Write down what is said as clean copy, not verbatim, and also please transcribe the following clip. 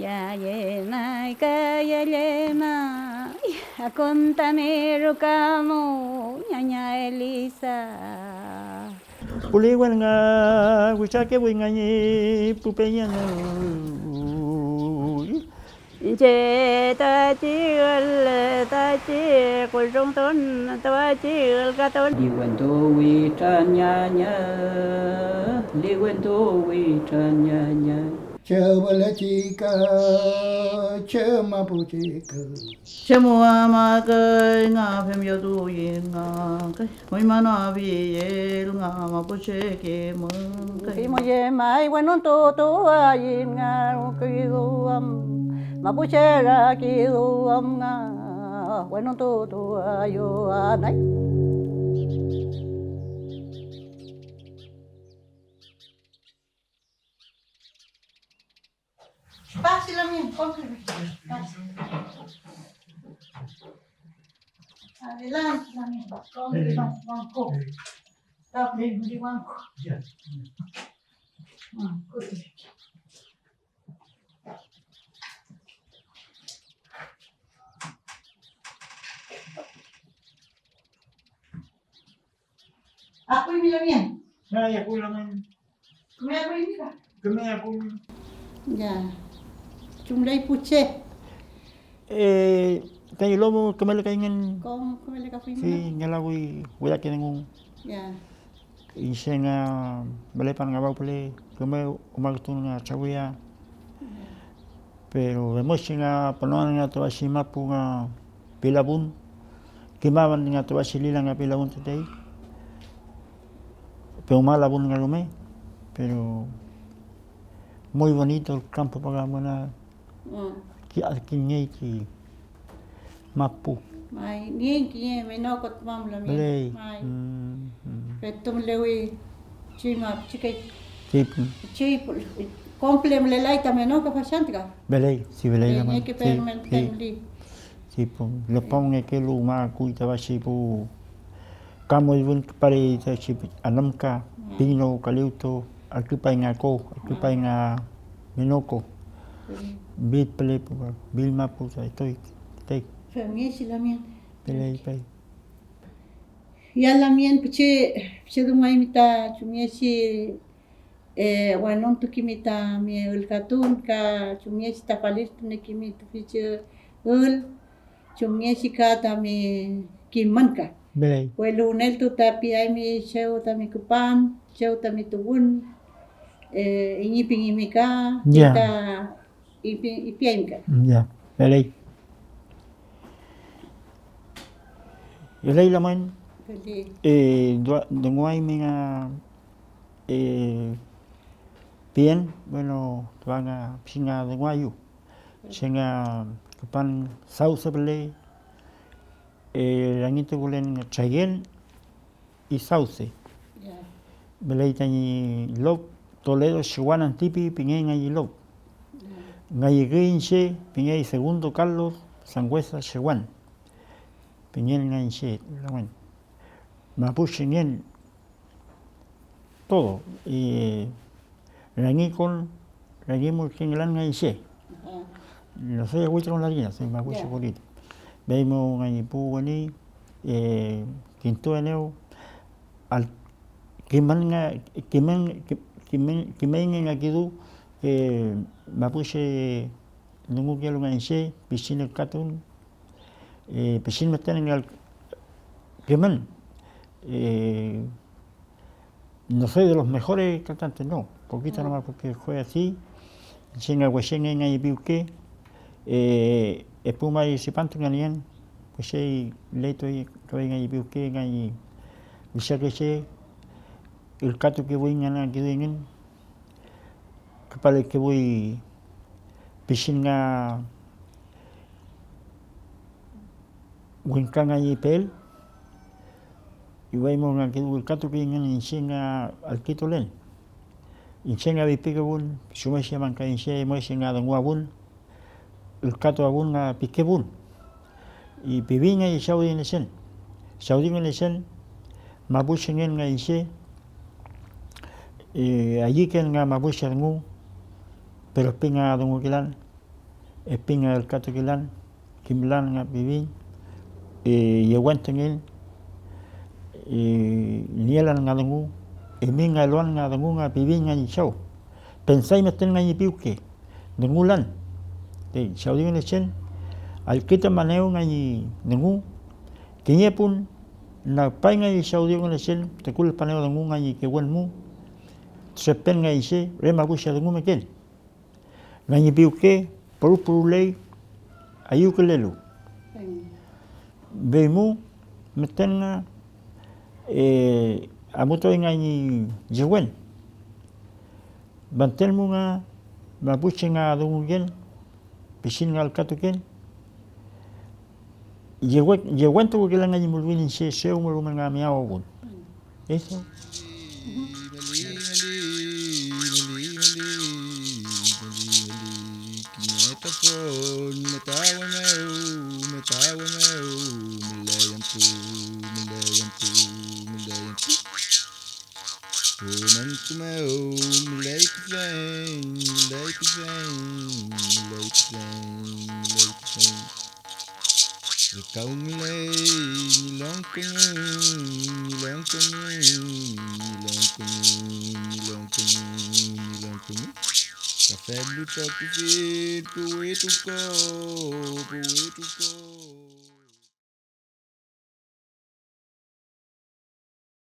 Ya yenay kayalema, akontamero kamo, ñaña Elisa. Puliwan nga wichake wingañi pupeña no. Che ta chi kul trong ton ta chi ka ton. Li wen to wi chan nya nya, li wen to wi chan nya nya. Chơ bơ lê chi cơ, chơ ma bu chi cơ. Che mua ma cái nga phim yo tu yin nga cái, mỗi mà nó vì el nga mà bu che ke mong cái. Khi mo ye mai wen non to yin nga ki am, ma bu che ra ki am nga, wen non to yo anai. Pase la mía, pase. Adelante la mía, banco. Está bien, de banco. Aku ini la mía. Naya kulaman, Come aku ini kah? kami ako. Ya. Jumlah puce. Tayo lomo kamala kaingan Kau le kafe si ngalawi wala kinang Ya. isya nga balipan nga pala kami umagtun nga chawiya. Pero vemos nga panoan nga to asima po nga pilabun. Kimawan nga to asilila nga pilabun today. Pero malabun nga lume. Pero muy bonito el campo para mona ki alkinyay ki mapu. Mai ni ki me no kot mam la mía. Balay. Mai. Petum lewi chima chikai Tip. chip komplem le lai también no ka pasantka. Balay, si balay naman. Ni que permanente li. Tipo, le pongo que lo ma kuita ba si po kamo ibun pare sa si anamka pino kaliuto akipay nga ko, akipay nga minoko. Bit pala po ba? Bilma po sa ito. Take. Famille si la mía. Pilay pay. Ya la mía piche dumai mita chumia si bueno tu kimita mi el katun ka chumia si tapalir tu ne kimita piche ul chumia si kata mi kimanka. Balay. Pues lunel tu tapi ay mi cheu ta mi kupan, cheu ta mi tubun, iniping imika, Yeah. kita ipiaimka. Ya, balay. Ilay laman, Jadi, dunguay mga pian, bueno, tuwa nga singa dunguayo. Singa kapan sausa balay, langito gulen nga chayen y sauce. ya, Balay tani lop, Toledo, Chihuanan tipi, pingay nga lob. Ngay Guinche, pingay segundo Carlos, Sangüesa, Chihuan. Pingay nga inche, laman. Mapuche ngien, todo. Y rangikon, rangimos kingilan nga inche. No soy agüita con la harina, soy mapuche polito. Veimo nga ipu gani, quinto eneo, al kiman nga, kimen nga kidu, mapuche nungu kielo nga inche, pisin el katun, pisin meten nga kiman. No soy de los mejores cantantes, no, poquito nomás porque fue así. Chinga hueshenga nga ibiuke, espuma y sipanto nga niyan, pues leito y kawai nga ibiuke nga y bishakeche, el kato que voy nga kiduingen, kapal que voy pisin nga winka nga ipel, y voy mo nga kidu el kato que nga inshinga alquito len. Inshinga bipikabun, sumeshi manka inshe moeshi nga dangwabun, el kato abun nga pikebun. Y pibinga y saudi en esen. Saudi en esen, mabushi nga inshe, allí que nga mabushi ngu, pero pinga dungu kilan, Espinga del Catoquilán, Kimlan nga Pibin, Yehuantangin, Nielan nga Dangu, Minga Luan nga Dangu nga Pibin nga Chau. Pensai meten nga Piuke, Dangulan. Chau digan chen, Alkita Maneo nga Dangu, Kinya pun na pai nga Chau digan chen, Takul Paneo Dangu nga Kewan mu, Sepen nga ise, Remakusha Dangu Meken. Nga Piuke, Purulei, Ayukelelu. Bemu, meten nga amutoy nga ni Jewen. Bantel mo nga mabuche nga dungugen, pisin nga alkatuken. Jewen to kailangan nga mulwin siya siya umuluman nga miyawagon. Eso. Café do toque, poetuco.